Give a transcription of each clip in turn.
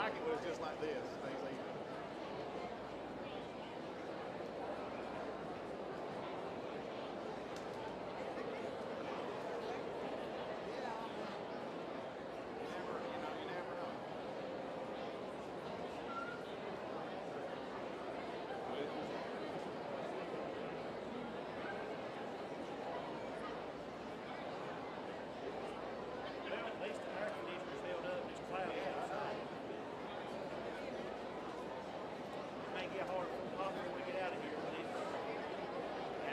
like it when it's just like this. Things like that. You never know. Well, at least the air conditioner's filled up. It's cloudy outside. It may get hard when we get out of here, but it's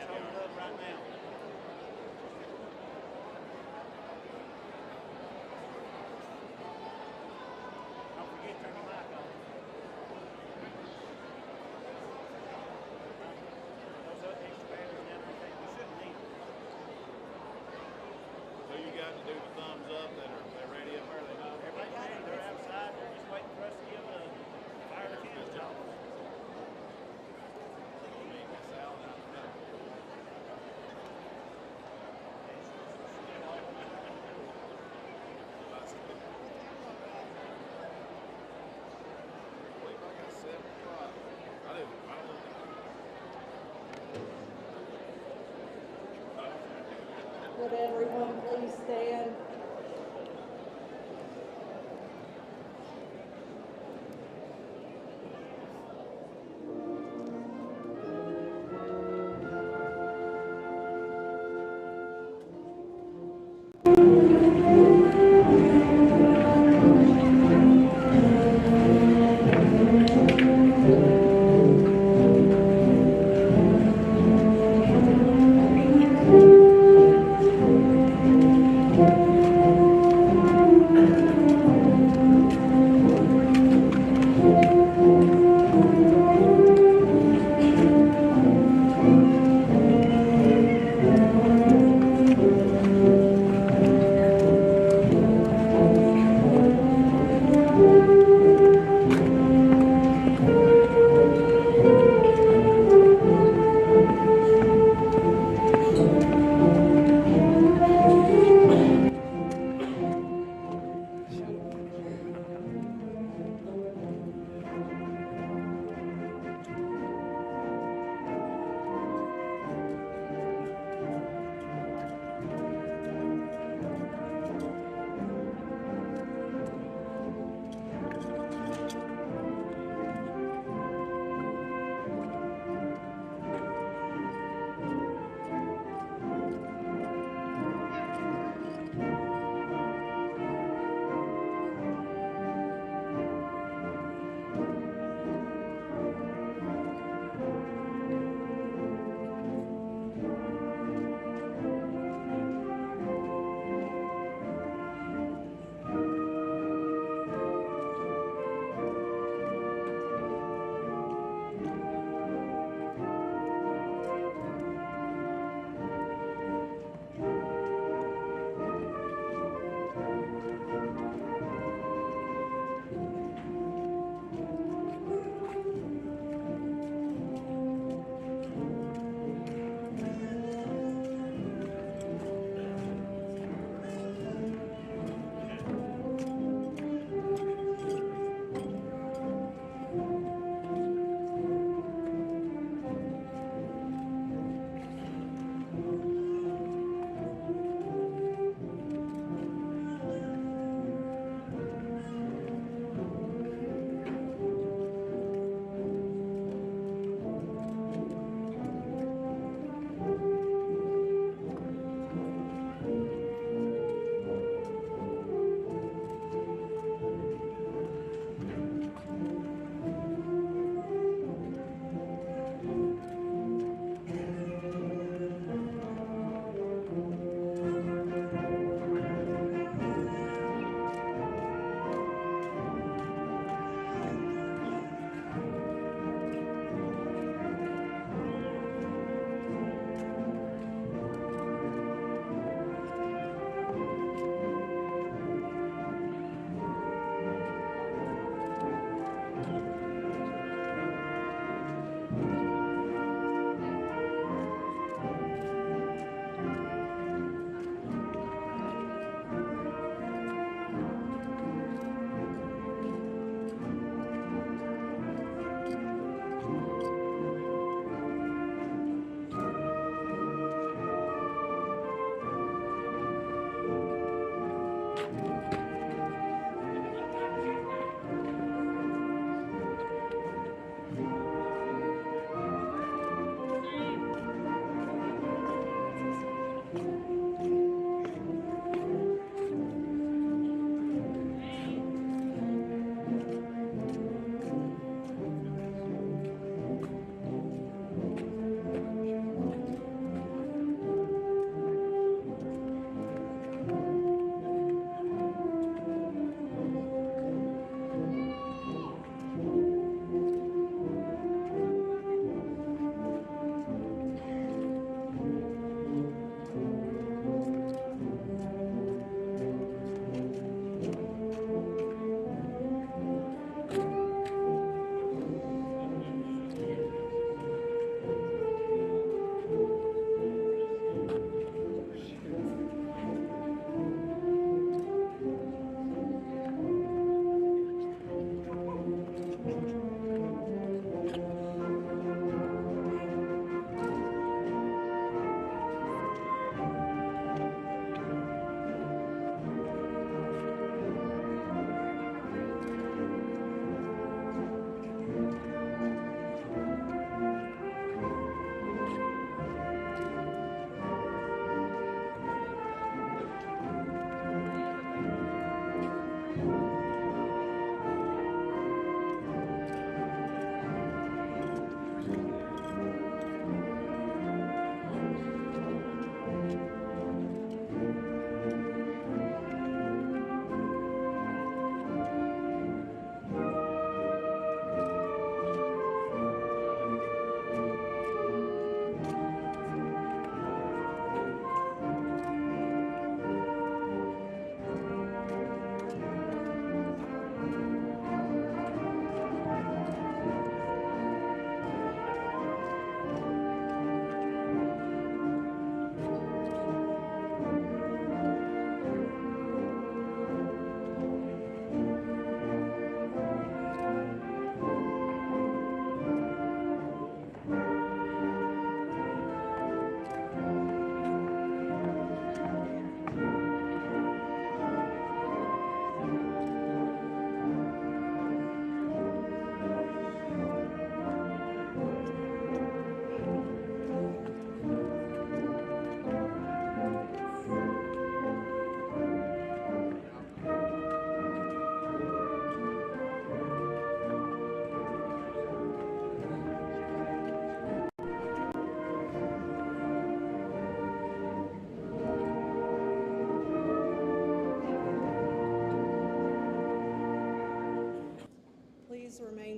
holding up right now. Don't forget to turn your mic on. Those other extra batteries and everything, we shouldn't need them. So you got to do the thumbs up that they're ready up there. They know. Everybody's ready. They're outside. They're just waiting for us to give it a fire the candles off. Would everyone please stand?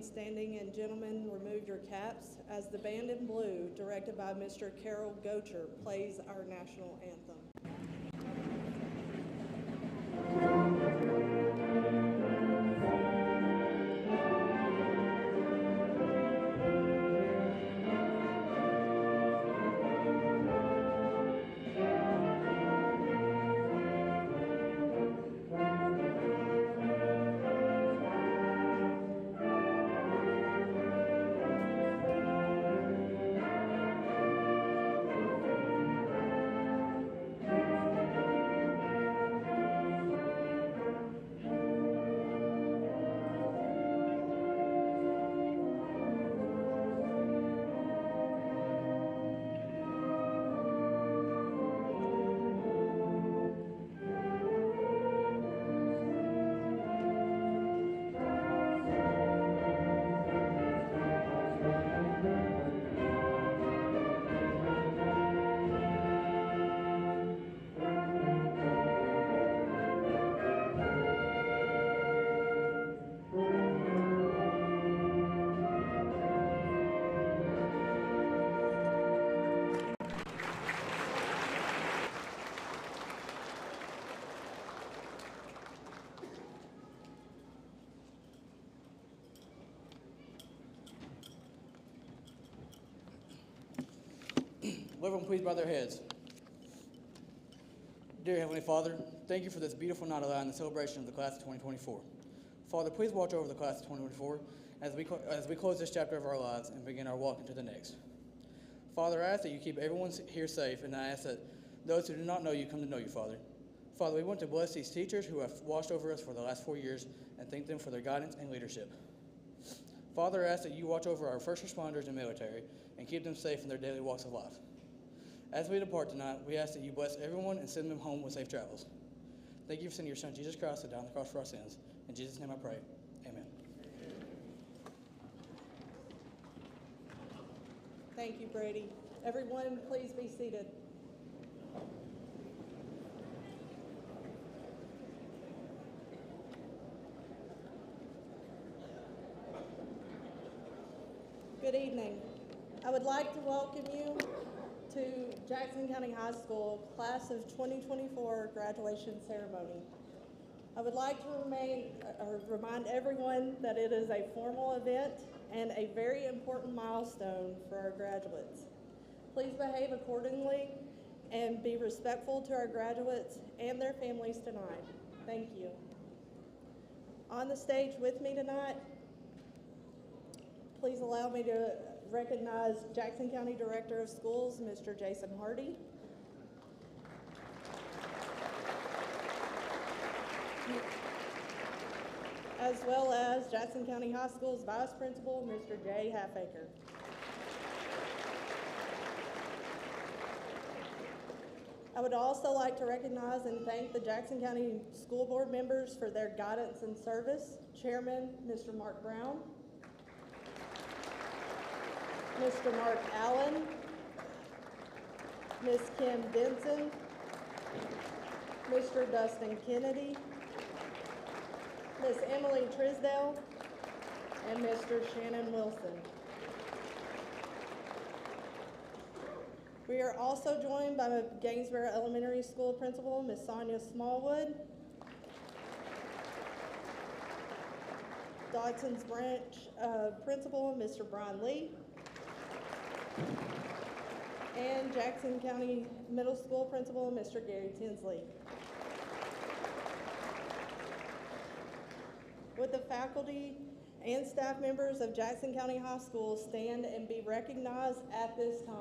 standing, and gentlemen, remove your caps as the band in blue, directed by Mr. Carol Gocher, plays our national anthem. Let everyone please bow their heads. Dear Heavenly Father, thank you for this beautiful night allowing the celebration of the class of 2024. Father, please watch over the class of 2024 as we close this chapter of our lives and begin our walk into the next. Father, I ask that you keep everyone here safe, and I ask that those who do not know you come to know you, Father. Father, we want to bless these teachers who have watched over us for the last 4 years and thank them for their guidance and leadership. Father, I ask that you watch over our first responders and military and keep them safe in their daily walks of life. As we depart tonight, we ask that you bless everyone and send them home with safe travels. Thank you for sending your Son, Jesus Christ, to die on the cross for our sins. In Jesus' name I pray. Amen. Thank you, Brady. Everyone, please be seated. Good evening. I would like to welcome you to Jackson County High School Class of 2024 graduation ceremony. I would like to remind everyone that it is a formal event and a very important milestone for our graduates. Please behave accordingly and be respectful to our graduates and their families tonight. Thank you. On the stage with me tonight, please allow me to recognize Jackson County Director of Schools, Mr. Jason Hardy. As well as Jackson County High School's Vice Principal, Mr. Jay Halfacre. I would also like to recognize and thank the Jackson County School Board members for their guidance and service. Chairman, Mr. Mark Brown. Mr. Mark Allen, Ms. Kim Benson, Mr. Dustin Kennedy, Ms. Emily Trisdale, and Mr. Shannon Wilson. We are also joined by Gainesboro Elementary School Principal, Ms. Sonia Smallwood, Dodson's Branch Principal, Mr. Brian Lee, and Jackson County Middle School Principal, Mr. Gary Tinsley. Would the faculty and staff members of Jackson County High School stand and be recognized at this time?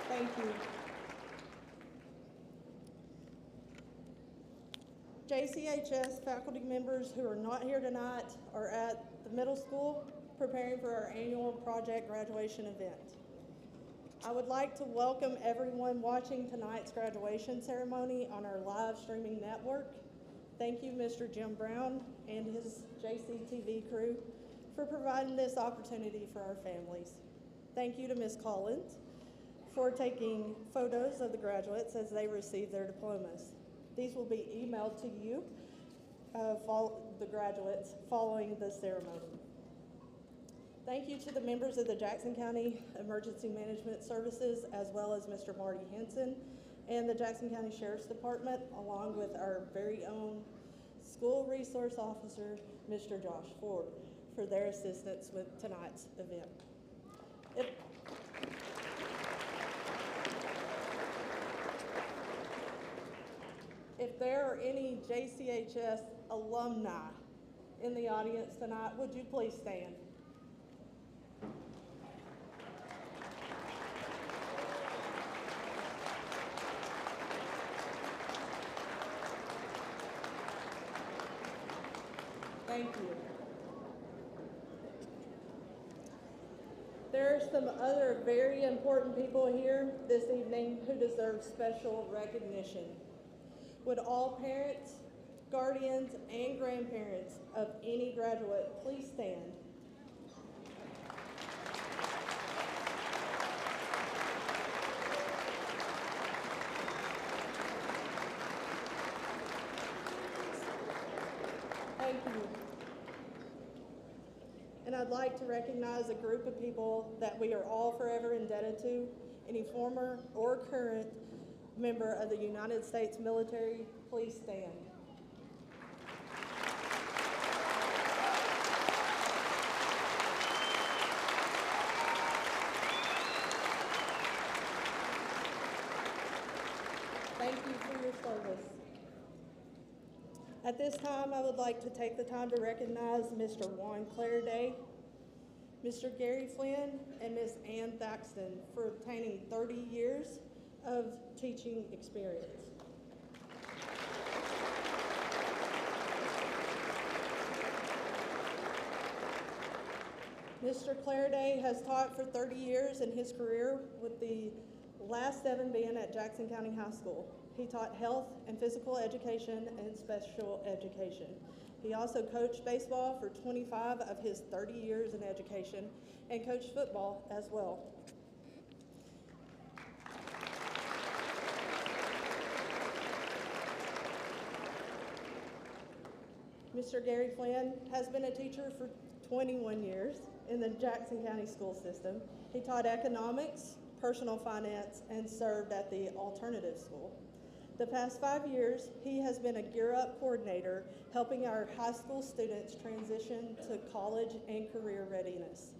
Thank you. JCHS faculty members who are not here tonight are at the middle school preparing for our annual project graduation event. I would like to welcome everyone watching tonight's graduation ceremony on our live streaming network. Thank you, Mr. Jim Brown and his JCTV crew for providing this opportunity for our families. Thank you to Ms. Collins for taking photos of the graduates as they receive their diplomas. These will be emailed to you, the graduates, following the ceremony. Thank you to the members of the Jackson County Emergency Management Services, as well as Mr. Marty Henson and the Jackson County Sheriff's Department, along with our very own School Resource Officer, Mr. Josh Ford, for their assistance with tonight's event. If there are any JCHS alumni in the audience tonight, would you please stand? Thank you. There are some other very important people here this evening who deserve special recognition. Would all parents, guardians, and grandparents of any graduate please stand? Thank you. And I'd like to recognize a group of people that we are all forever indebted to. Any former or current member of the United States military, please stand. Thank you for your service. At this time, I would like to take the time to recognize Mr. Juan Clairday, Mr. Gary Flynn, and Ms. Ann Thaxton for obtaining 30 years of teaching experience. Mr. Clairday has taught for 30 years in his career, with the last 7 being at Jackson County High School. He taught health and physical education and special education. He also coached baseball for 25 of his 30 years in education and coached football as well. Mr. Gary Flynn has been a teacher for 21 years in the Jackson County school system. He taught economics, personal finance, and served at the alternative school. The past 5 years, he has been a Gear Up coordinator, helping our high school students transition to college and career readiness.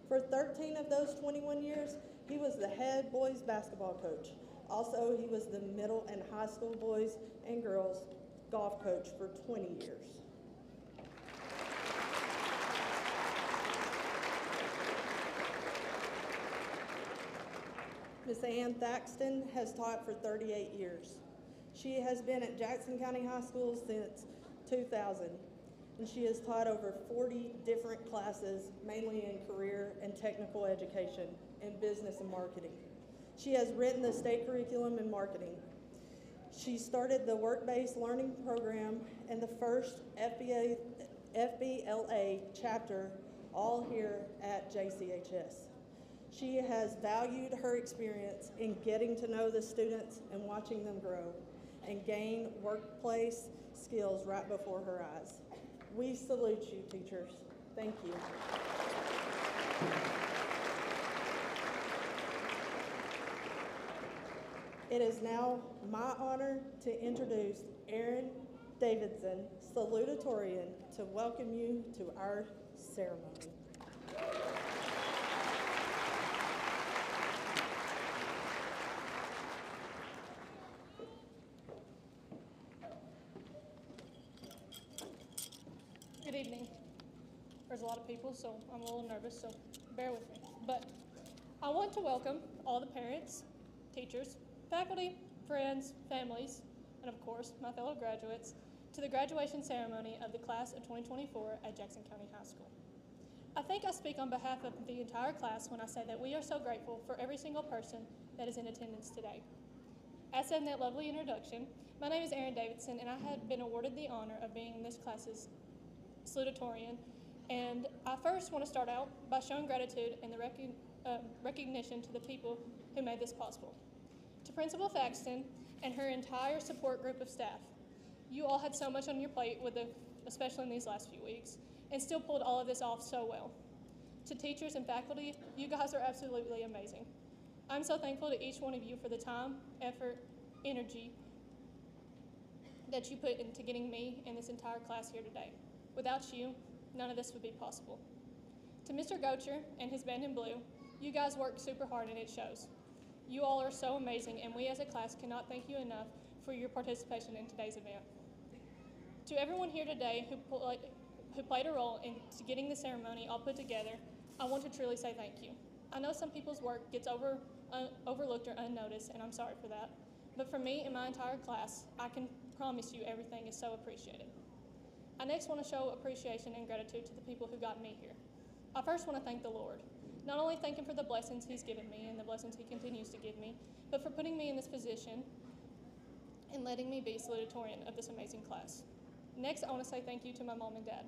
For 13 of those 21 years, he was the head boys basketball coach. Also, he was the middle and high school boys and girls golf coach for 20 years. Ms. Ann Thaxton has taught for 38 years. She has been at Jackson County High School since 2000, and she has taught over 40 different classes, mainly in career and technical education and business and marketing. She has written the state curriculum in marketing. She started the work-based learning program and the first FBLA chapter, all here at JCHS. She has valued her experience in getting to know the students and watching them grow and gain workplace skills right before her eyes. We salute you, teachers. Thank you. It is now my honor to introduce Aaron Davidson, salutatorian, to welcome you to our ceremony. Good evening. There's a lot of people, so I'm a little nervous, so bear with me. But I want to welcome all the parents, teachers, faculty, friends, families, and of course, my fellow graduates, to the graduation ceremony of the class of 2024 at Jackson County High School. I think I speak on behalf of the entire class when I say that we are so grateful for every single person that is in attendance today. As said in that lovely introduction, my name is Aaron Davidson, and I had been awarded the honor of being this class's salutatorian. And I first want to start out by showing gratitude and the recognition to the people who made this possible. To Principal Thaxton and her entire support group of staff, you all had so much on your plate, especially in these last few weeks, and still pulled all of this off so well. To teachers and faculty, you guys are absolutely amazing. I'm so thankful to each one of you for the time, effort, energy that you put into getting me and this entire class here today. Without you, none of this would be possible. To Mr. Gocher and his band in blue, you guys work super hard and it shows. You all are so amazing, and we as a class cannot thank you enough for your participation in today's event. To everyone here today who played a role in getting the ceremony all put together, I want to truly say thank you. I know some people's work gets overlooked or unnoticed, and I'm sorry for that. But for me and my entire class, I can promise you everything is so appreciated. I next want to show appreciation and gratitude to the people who got me here. I first want to thank the Lord. Not only thank Him for the blessings He's given me and the blessings He continues to give me, but for putting me in this position and letting me be salutatorian of this amazing class. Next, I want to say thank you to my mom and dad.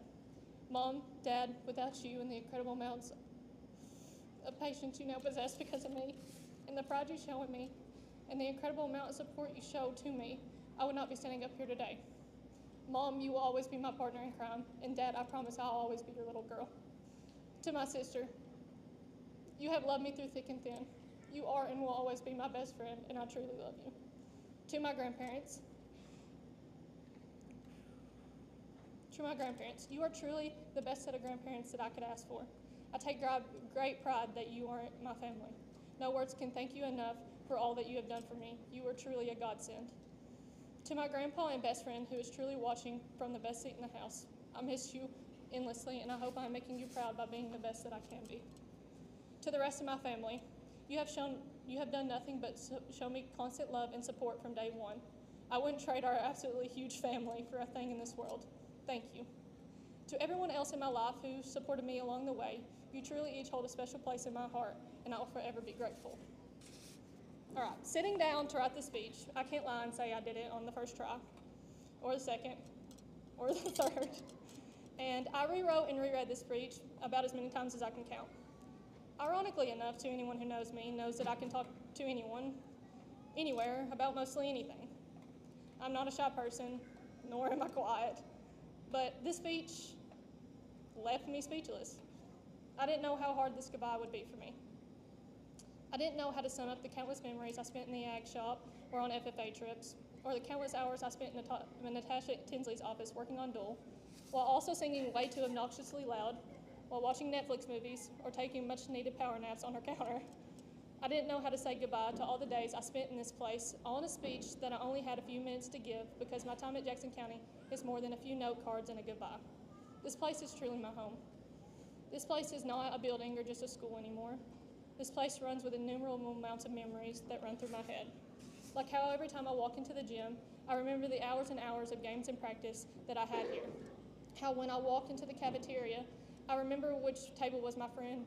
Mom, Dad, without you and the incredible amounts of patience you now possess because of me, and the pride you show in me, and the incredible amount of support you show to me, I would not be standing up here today. Mom, you will always be my partner in crime, and Dad, I promise I'll always be your little girl. To my sister, you have loved me through thick and thin. You are and will always be my best friend, and I truly love you. To my grandparents, you are truly the best set of grandparents that I could ask for. I take great pride that you are my family. No words can thank you enough for all that you have done for me. You are truly a godsend. To my grandpa and best friend who is truly watching from the best seat in the house, I miss you endlessly, and I hope I'm making you proud by being the best that I can be. To the rest of my family, you have done nothing but show me constant love and support from day one. I wouldn't trade our absolutely huge family for a thing in this world. Thank you. To everyone else in my life who supported me along the way, you truly each hold a special place in my heart, and I will forever be grateful. All right, sitting down to write the speech, I can't lie and say I did it on the first try, or the second, or the third. And I rewrote and reread this speech about as many times as I can count. Ironically enough, to anyone who knows me, knows that I can talk to anyone, anywhere, about mostly anything. I'm not a shy person, nor am I quiet, but this speech left me speechless. I didn't know how hard this goodbye would be for me. I didn't know how to sum up the countless memories I spent in the ag shop or on FFA trips, or the countless hours I spent in Natasha Tinsley's office working on Duel, while also singing way too obnoxiously loud, while watching Netflix movies, or taking much-needed power naps on her counter. I didn't know how to say goodbye to all the days I spent in this place, all in a speech that I only had a few minutes to give because my time at Jackson County is more than a few note cards and a goodbye. This place is truly my home. This place is not a building or just a school anymore. This place runs with innumerable amounts of memories that run through my head. Like how every time I walk into the gym, I remember the hours and hours of games and practice that I had here. How when I walked into the cafeteria, I remember which table was my friend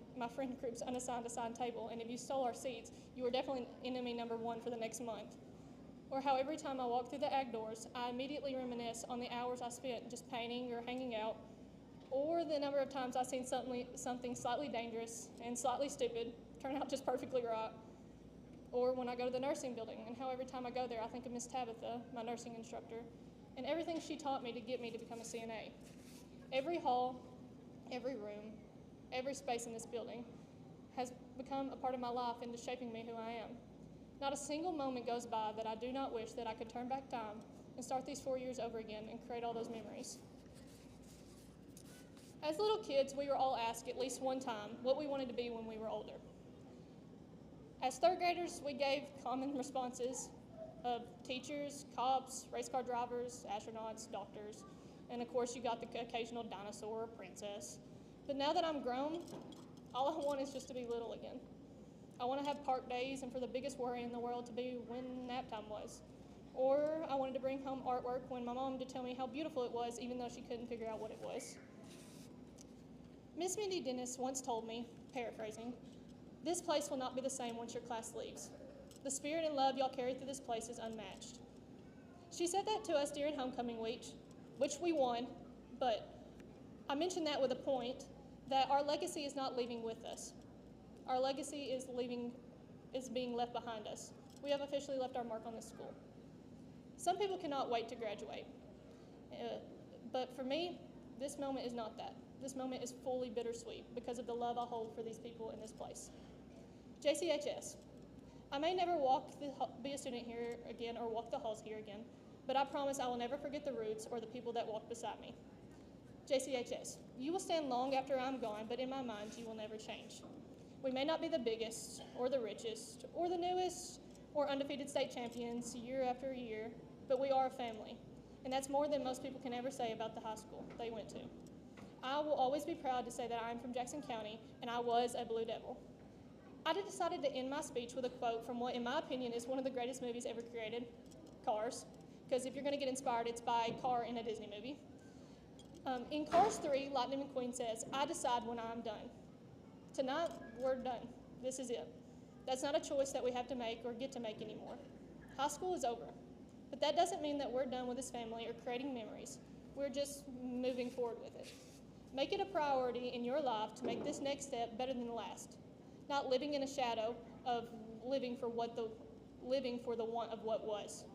group's unassigned table, and if you stole our seats, you were definitely enemy number one for the next month. Or how every time I walk through the ag doors, I immediately reminisce on the hours I spent just painting or hanging out, or the number of times I've seen something slightly dangerous and slightly stupid turn out just perfectly right. Or when I go to the nursing building, and how every time I go there, I think of Miss Tabitha, my nursing instructor, and everything she taught me to get me to become a CNA. Every hall, every room, every space in this building has become a part of my life and is shaping me who I am. Not a single moment goes by that I do not wish that I could turn back time and start these 4 years over again and create all those memories. As little kids, we were all asked at least one time what we wanted to be when we were older. As third graders, we gave common responses of teachers, cops, race car drivers, astronauts, doctors, and of course you got the occasional dinosaur or princess. But now that I'm grown, all I want is just to be little again. I want to have park days and for the biggest worry in the world to be when nap time was. Or I wanted to bring home artwork when my mom to tell me how beautiful it was even though she couldn't figure out what it was. Miss Mindy Dennis once told me, paraphrasing, "This place will not be the same once your class leaves. The spirit and love y'all carry through this place is unmatched." She said that to us during homecoming week, which we won, but I mentioned that with a point that our legacy is not leaving with us. Our legacy is being left behind us. We have officially left our mark on this school. Some people cannot wait to graduate, but for me, this moment is not that. This moment is fully bittersweet because of the love I hold for these people in this place. JCHS. I may never be a student here again or walk the halls here again, but I promise I will never forget the roots or the people that walked beside me. JCHS. You will stand long after I'm gone, but in my mind, you will never change. We may not be the biggest or the richest or the newest or undefeated state champions year after year, but we are a family, and that's more than most people can ever say about the high school they went to. I will always be proud to say that I am from Jackson County, and I was a Blue Devil. I decided to end my speech with a quote from what, in my opinion, is one of the greatest movies ever created, Cars, because if you're going to get inspired, it's by a car in a Disney movie. In Cars 3, Lightning McQueen says, "I decide when I'm done." Tonight, we're done. This is it. That's not a choice that we have to make or get to make anymore. High school is over, but that doesn't mean that we're done with this family or creating memories. We're just moving forward with it. Make it a priority in your life to make this next step better than the last, not living in a shadow of living for the want of what was.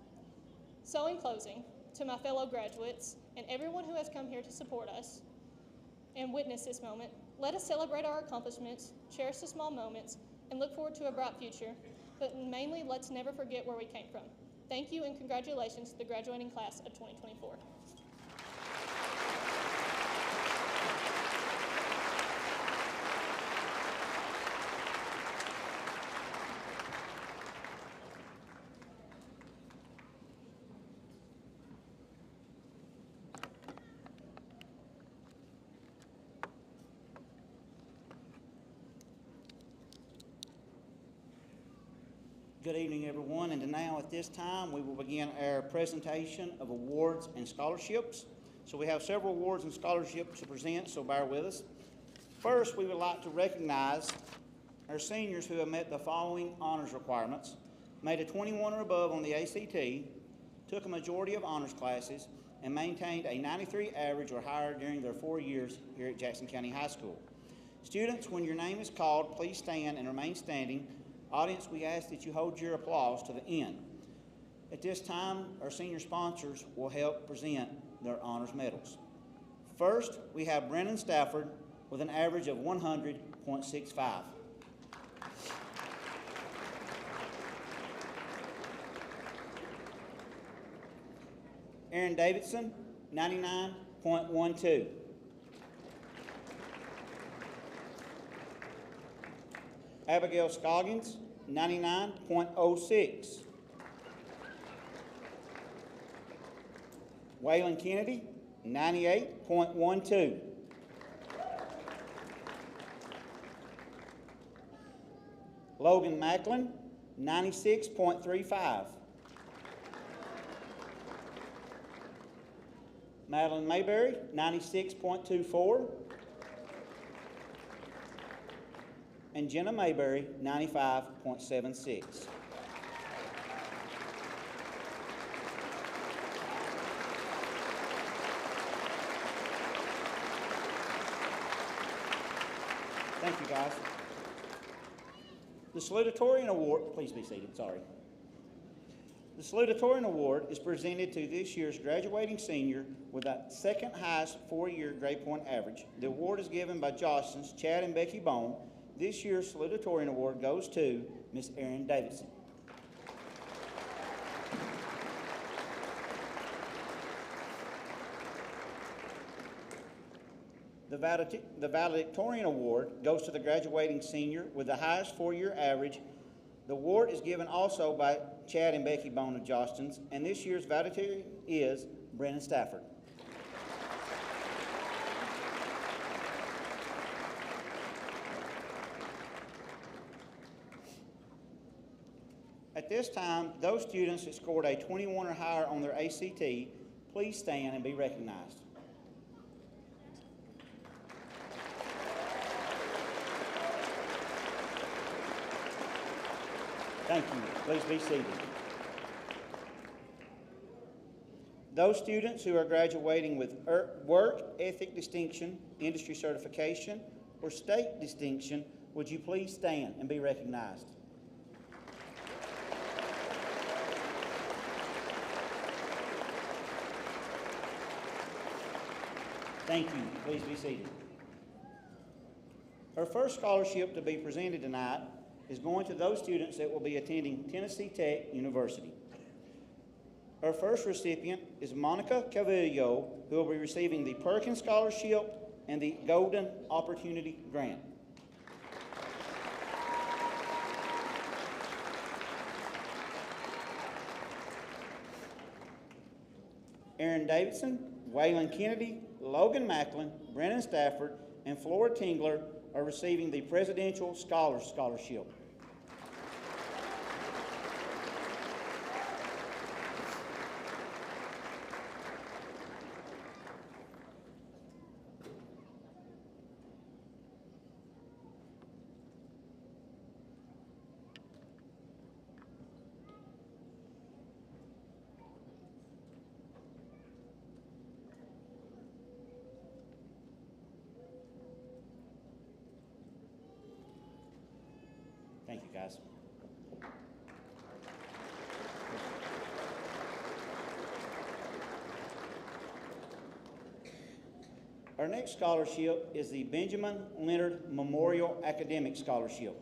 So in closing, to my fellow graduates and everyone who has come here to support us and witness this moment, let us celebrate our accomplishments, cherish the small moments, and look forward to a bright future, but mainly let's never forget where we came from. Thank you and congratulations to the graduating class of 2024. Good evening, everyone, and now at this time we will begin our presentation of awards and scholarships. So we have several awards and scholarships to present, so bear with us. First, we would like to recognize our seniors who have met the following honors requirements: made a 21 or above on the ACT, took a majority of honors classes, and maintained a 93 average or higher during their 4 years here at Jackson County High School. Students, when your name is called, please stand and remain standing. Audience, we ask that you hold your applause to the end. At this time, our senior sponsors will help present their honors medals. First, we have Brennan Stafford with an average of 100.65. Aaron Davidson, 99.12. Abigail Scoggins, 99.06. Waylon Kennedy, 98.12. Logan Macklin, 96.35. Madeline Mayberry, 96.24. And Jenna Mayberry, 95.76. Thank you, guys. The Salutatorian Award, please be seated, sorry. The Salutatorian Award is presented to this year's graduating senior with the second highest 4-year grade point average. The award is given by Jostens, Chad and Becky Bone. This year's Salutatorian Award goes to Miss Erin Davidson. The Valedictorian Award goes to the graduating senior with the highest 4-year average. The award is given also by Chad and Becky Bone of Jostens, and this year's valedictorian is Brennan Stafford. At this time, those students that scored a 21 or higher on their ACT, please stand and be recognized. Thank you. Please be seated. Those students who are graduating with work ethic distinction, industry certification, or state distinction, Would you please stand and be recognized? Thank you. Please be seated. Our first scholarship to be presented tonight is going to those students that will be attending Tennessee Tech University. Our first recipient is Monica Cavillo, who will be receiving the Perkins Scholarship and the Golden Opportunity Grant. Aaron Davidson, Waylon Kennedy, Logan Macklin, Brennan Stafford, and Flora Tingler are receiving the Presidential Scholars Scholarship. Thank you, guys. Our next scholarship is the Benjamin Leonard Memorial Academic Scholarship.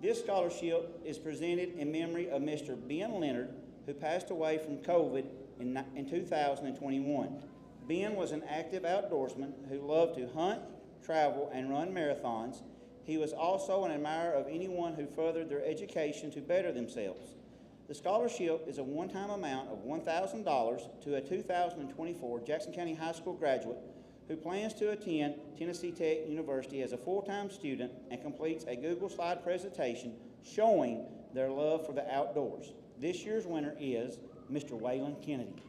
This scholarship is presented in memory of Mr. Ben Leonard, who passed away from COVID in 2021. Ben was an active outdoorsman who loved to hunt, travel, and run marathons. He was also an admirer of anyone who furthered their education to better themselves. The scholarship is a one-time amount of $1,000 to a 2024 Jackson County High School graduate who plans to attend Tennessee Tech University as a full-time student and completes a Google slide presentation showing their love for the outdoors. This year's winner is Mr. Waylon Kennedy.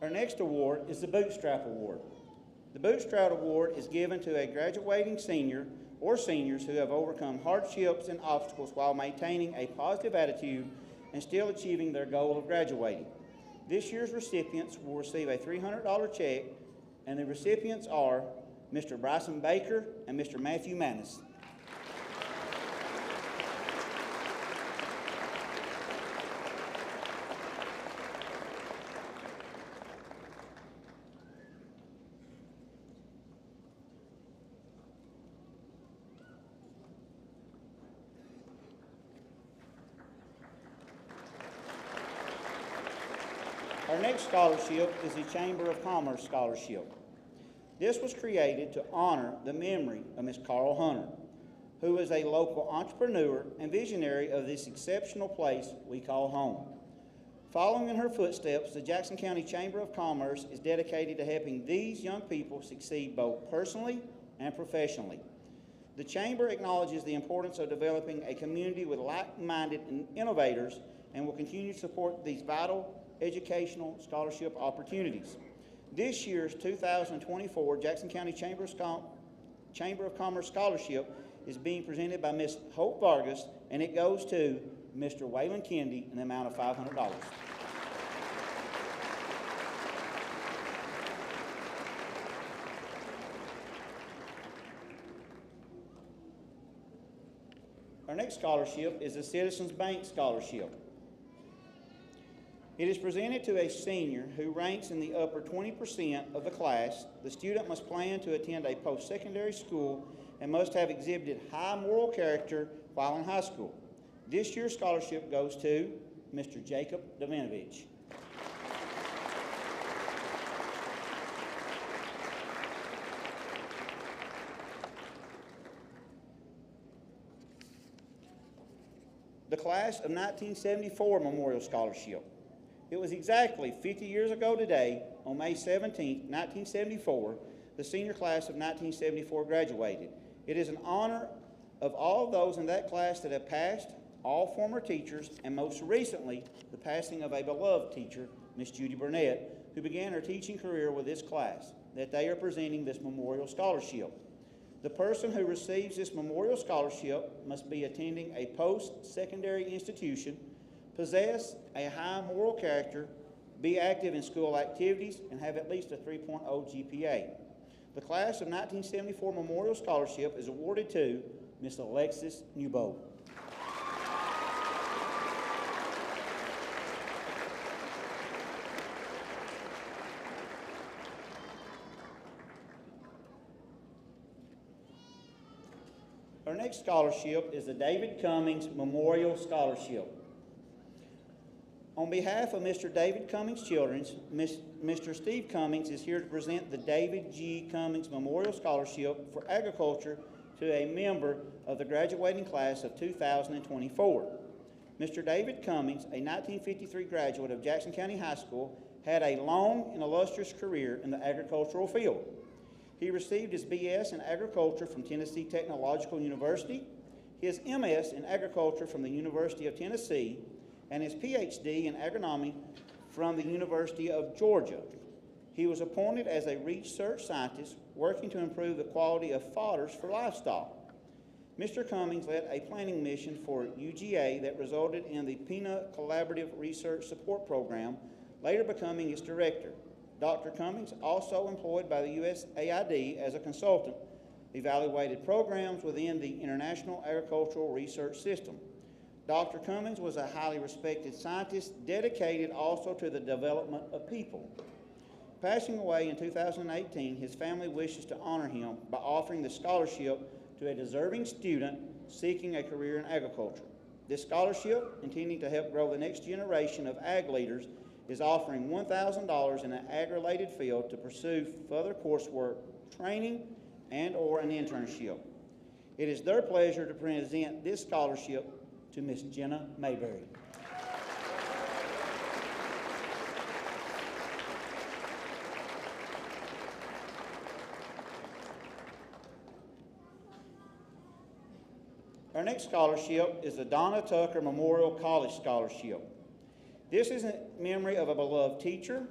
Our next award is the Bootstrap Award. The Bootstrap Award is given to a graduating senior or seniors who have overcome hardships and obstacles while maintaining a positive attitude and still achieving their goal of graduating. This year's recipients will receive a $300 check, and the recipients are Mr. Bryson Baker and Mr. Matthew Manis. Our next scholarship is the Chamber of Commerce Scholarship. This was created to honor the memory of Ms. Carl Hunter, who is a local entrepreneur and visionary of this exceptional place we call home. Following in her footsteps, the Jackson County Chamber of Commerce is dedicated to helping these young people succeed both personally and professionally. The Chamber acknowledges the importance of developing a community with like-minded innovators and will continue to support these vital educational scholarship opportunities. This year's 2024 Jackson County Chamber of Commerce Scholarship is being presented by Ms. Hope Vargas, and it goes to Mr. Waylon Kennedy in the amount of $500. Our next scholarship is the Citizens Bank Scholarship. It is presented to a senior who ranks in the upper 20% of the class. The student must plan to attend a post-secondary school and must have exhibited high moral character while in high school. This year's scholarship goes to Mr. Jacob Davinovich. The Class of 1974 Memorial Scholarship. It was exactly 50 years ago today, on May 17, 1974, the senior class of 1974 graduated. It is an honor of all those in that class that have passed, all former teachers, and most recently, the passing of a beloved teacher, Miss Judy Burnett, who began her teaching career with this class. that they are presenting this memorial scholarship. The person who receives this memorial scholarship must be attending a post-secondary institution, possess a high moral character, be active in school activities, and have at least a 3.0 GPA. The class of 1974 Memorial Scholarship is awarded to Miss Alexis Newbold. Our next scholarship is the David Cummings Memorial Scholarship. On behalf of Mr. David Cummings Children's, Mr. Steve Cummings is here to present the David G. Cummings Memorial Scholarship for Agriculture to a member of the graduating class of 2024. Mr. David Cummings, a 1953 graduate of Jackson County High School, had a long and illustrious career in the agricultural field. He received his BS in Agriculture from Tennessee Technological University, his MS in Agriculture from the University of Tennessee, and his PhD in Agronomy from the University of Georgia. He was appointed as a research scientist working to improve the quality of fodders for livestock. Mr. Cummings led a planning mission for UGA that resulted in the PINA Collaborative Research Support Program, later becoming its director. Dr. Cummings, also employed by the USAID as a consultant, evaluated programs within the International Agricultural Research System. Dr. Cummings was a highly respected scientist, dedicated also to the development of people. Passing away in 2018, his family wishes to honor him by offering the scholarship to a deserving student seeking a career in agriculture. This scholarship, intending to help grow the next generation of ag leaders, is offering $1,000 in an ag-related field to pursue further coursework, training, and/or an internship. It is their pleasure to present this scholarship to Miss Jenna Mayberry. Our next scholarship is the Donna Tucker Memorial College Scholarship. This is in memory of a beloved teacher,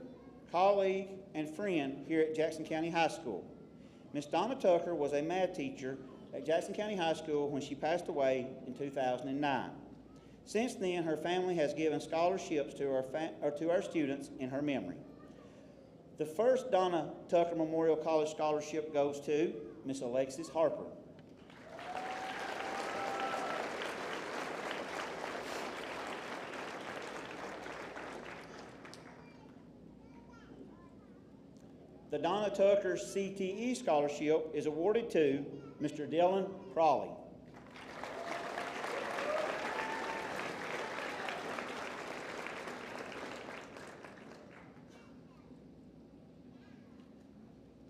colleague, and friend here at Jackson County High School. Miss Donna Tucker was a math teacher at Jackson County High School when she passed away in 2009. Since then, her family has given scholarships to our students in her memory. The first Donna Tucker Memorial College Scholarship goes to Miss Alexis Harper. The Donna Tucker CTE Scholarship is awarded to Mr. Dylan Prawley.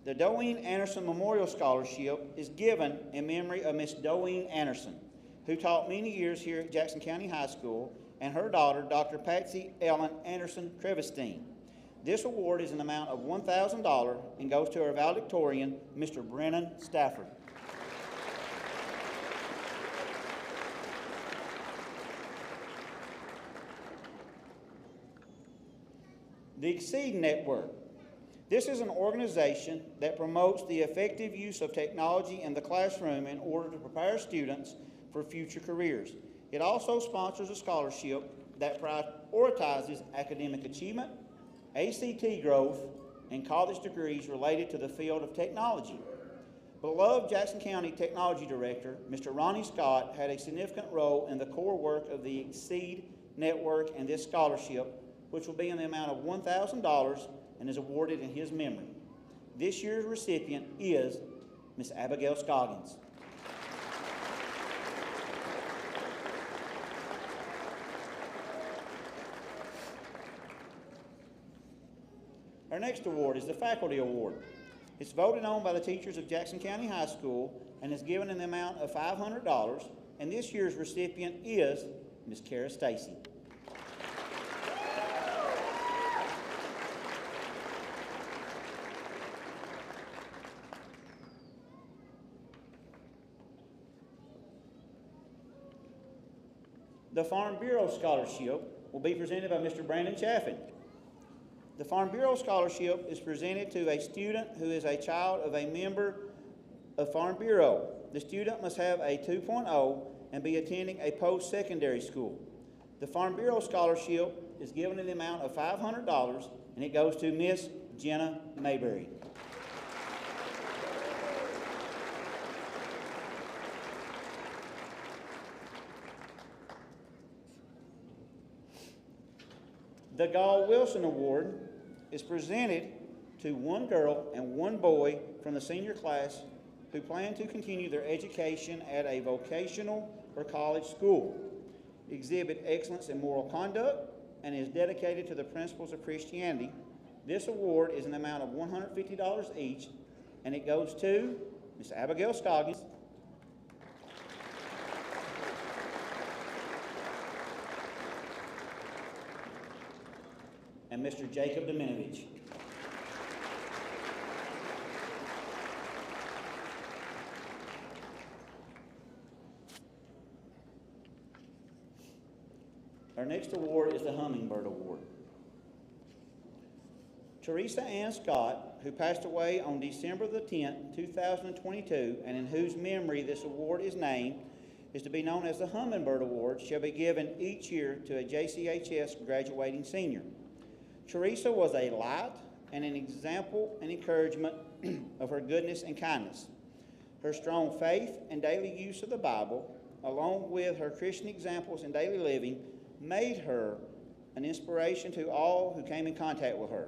The Doeen Anderson Memorial Scholarship is given in memory of Miss Doeen Anderson, who taught many years here at Jackson County High School, and her daughter, Dr. Patsy Ellen Anderson Crevestein. This award is an amount of $1,000 and goes to our valedictorian, Mr. Brennan Stafford. The Exceed Network. This is an organization that promotes the effective use of technology in the classroom in order to prepare students for future careers. It also sponsors a scholarship that prioritizes academic achievement, ACT growth, and college degrees related to the field of technology. Beloved Jackson County Technology Director, Mr. Ronnie Scott, had a significant role in the core work of the Exceed Network and this scholarship, which will be in the amount of $1,000 and is awarded in his memory. This year's recipient is Miss Abigail Scoggins. Our next award is the Faculty Award. It's voted on by the teachers of Jackson County High School and is given in the amount of $500, and this year's recipient is Miss Kara Stacy. The Farm Bureau Scholarship will be presented by Mr. Brandon Chaffin. The Farm Bureau Scholarship is presented to a student who is a child of a member of Farm Bureau. The student must have a 2.0 and be attending a post-secondary school. The Farm Bureau Scholarship is given in the amount of $500, and it goes to Miss Jenna Mayberry. The Gall Wilson Award is presented to one girl and one boy from the senior class who plan to continue their education at a vocational or college school, exhibit excellence in moral conduct, and is dedicated to the principles of Christianity. This award is an amount of $150 each, and it goes to Miss Abigail Scoggins, and Mr. Jacob Dominovich. Our next award is the Hummingbird Award. Teresa Scott, who passed away on December the 10th, 2022, and in whose memory this award is named, is to be known as the Hummingbird Award, shall be given each year to a JCHS graduating senior. Teresa was a light and an example and encouragement of her goodness and kindness. Her strong faith and daily use of the Bible, along with her Christian examples in daily living, made her an inspiration to all who came in contact with her.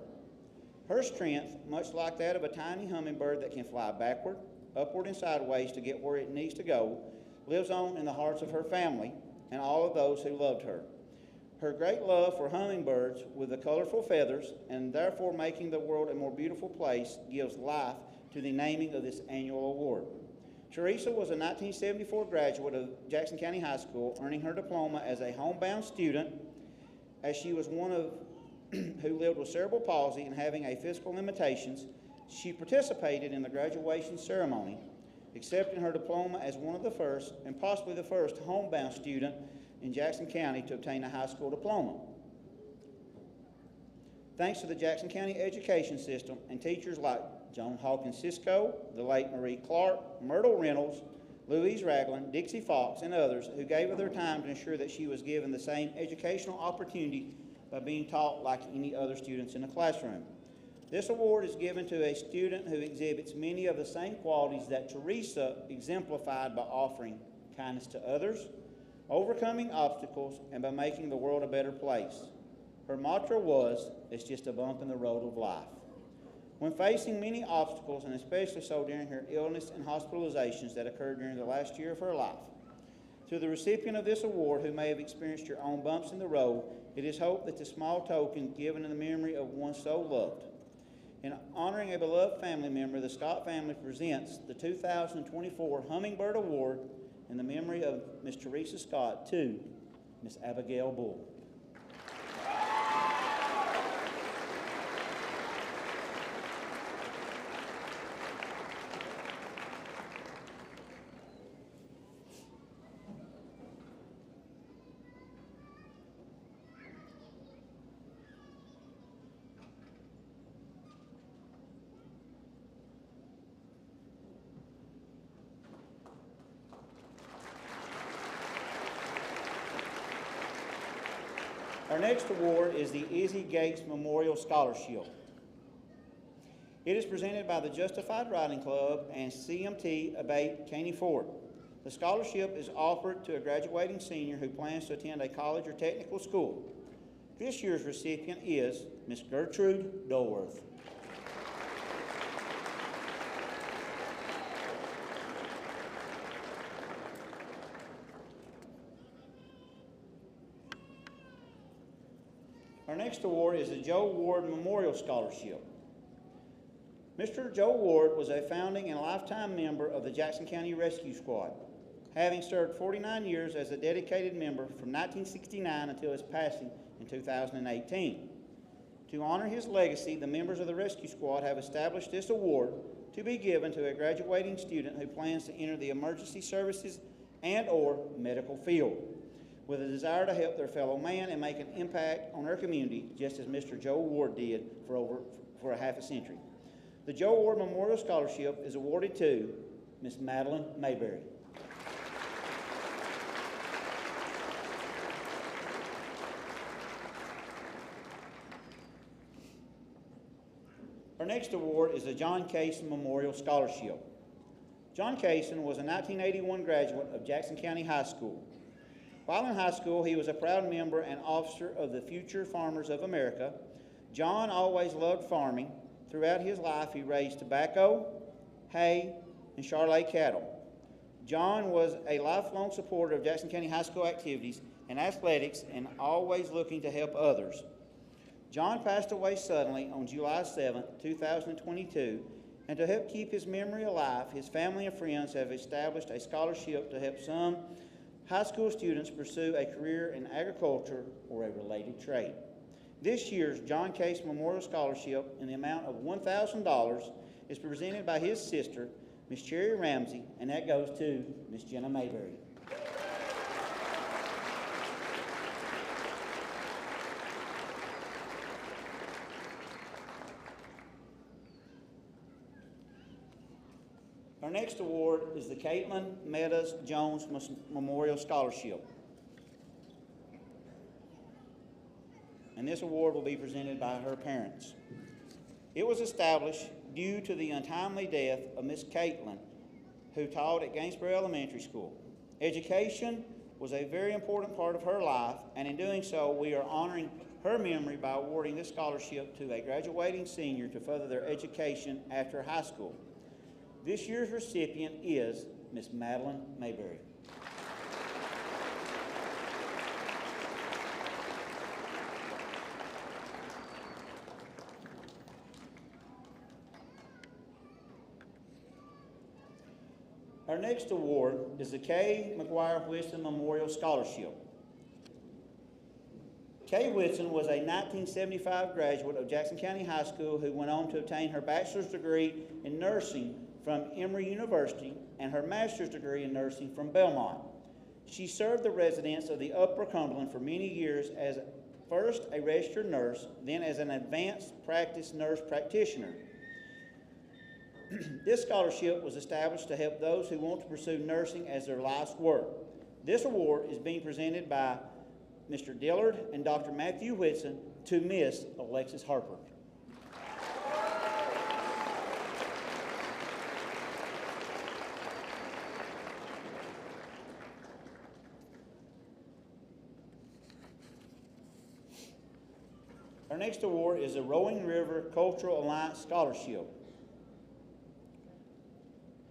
Her strength, much like that of a tiny hummingbird that can fly backward, upward, and sideways to get where it needs to go, lives on in the hearts of her family and all of those who loved her. Her great love for hummingbirds with the colorful feathers, and therefore making the world a more beautiful place, gives life to the naming of this annual award. Teresa was a 1974 graduate of Jackson County High School, earning her diploma as a homebound student, as she was one of who lived with cerebral palsy and having a physical limitations. She participated in the graduation ceremony, accepting her diploma as one of the first, and possibly the first, homebound student in Jackson County to obtain a high school diploma. Thanks to the Jackson County education system and teachers like Joan Hawkins Cisco, the late Marie Clark, Myrtle Reynolds, Louise Ragland, Dixie Fox, and others who gave of their time to ensure that she was given the same educational opportunity by being taught like any other students in the classroom. This award is given to a student who exhibits many of the same qualities that Teresa exemplified by offering kindness to others, overcoming obstacles, and by making the world a better place. Her mantra was, "It's just a bump in the road of life." When facing many obstacles, and especially so during her illness and hospitalizations that occurred during the last year of her life, to the recipient of this award who may have experienced your own bumps in the road, it is hoped that the small token given in the memory of one so loved. In honoring a beloved family member, the Scott family presents the 2024 Hummingbird Award in the memory of Miss Teresa Scott to Miss Abigail Bull. Our next award is the Izzy Gates Memorial Scholarship. It is presented by the Justified Riding Club and CMT Abate Caney Ford. The scholarship is offered to a graduating senior who plans to attend a college or technical school. This year's recipient is Miss Gertrude Dolworth. Our next award is the Joe Ward Memorial Scholarship. Mr. Joe Ward was a founding and lifetime member of the Jackson County Rescue Squad, having served 49 years as a dedicated member from 1969 until his passing in 2018. To honor his legacy, the members of the Rescue Squad have established this award to be given to a graduating student who plans to enter the emergency services and/or medical field. with a desire to help their fellow man and make an impact on their community, just as Mr. Joe Ward did for a half a century. The Joe Ward Memorial Scholarship is awarded to Miss Madeline Mayberry. Our next award is the John Kaysen Memorial Scholarship. John Kaysen was a 1981 graduate of Jackson County High School. While in high school, he was a proud member and officer of the Future Farmers of America. John always loved farming. Throughout his life, he raised tobacco, hay, and Charolais cattle. John was a lifelong supporter of Jackson County High School activities and athletics and always looking to help others. John passed away suddenly on July 7, 2022, and to help keep his memory alive, his family and friends have established a scholarship to help some high school students pursue a career in agriculture or a related trade. This year's John Case Memorial Scholarship in the amount of $1,000 is presented by his sister, Miss Cherry Ramsey, and that goes to Miss Jenna Mayberry. Our next award is the Caitlyn Meadows Jones Memorial Scholarship. And this award will be presented by her parents. It was established due to the untimely death of Miss Caitlyn, who taught at Gainesboro Elementary School. Education was a very important part of her life, and in doing so, we are honoring her memory by awarding this scholarship to a graduating senior to further their education after high school. This year's recipient is Miss Madeline Mayberry. Our next award is the K. Maguire Whitson Memorial Scholarship. Kay Whitson was a 1975 graduate of Jackson County High School who went on to obtain her bachelor's degree in nursing from Emory University and her master's degree in nursing from Belmont. She served the residents of the Upper Cumberland for many years as first a registered nurse, then as an advanced practice nurse practitioner. This scholarship was established to help those who want to pursue nursing as their life's work. This award is being presented by Mr. Dillard and Dr. Matthew Whitson to Miss Alexis Harper. Our next award is the Rolling River Cultural Alliance Scholarship.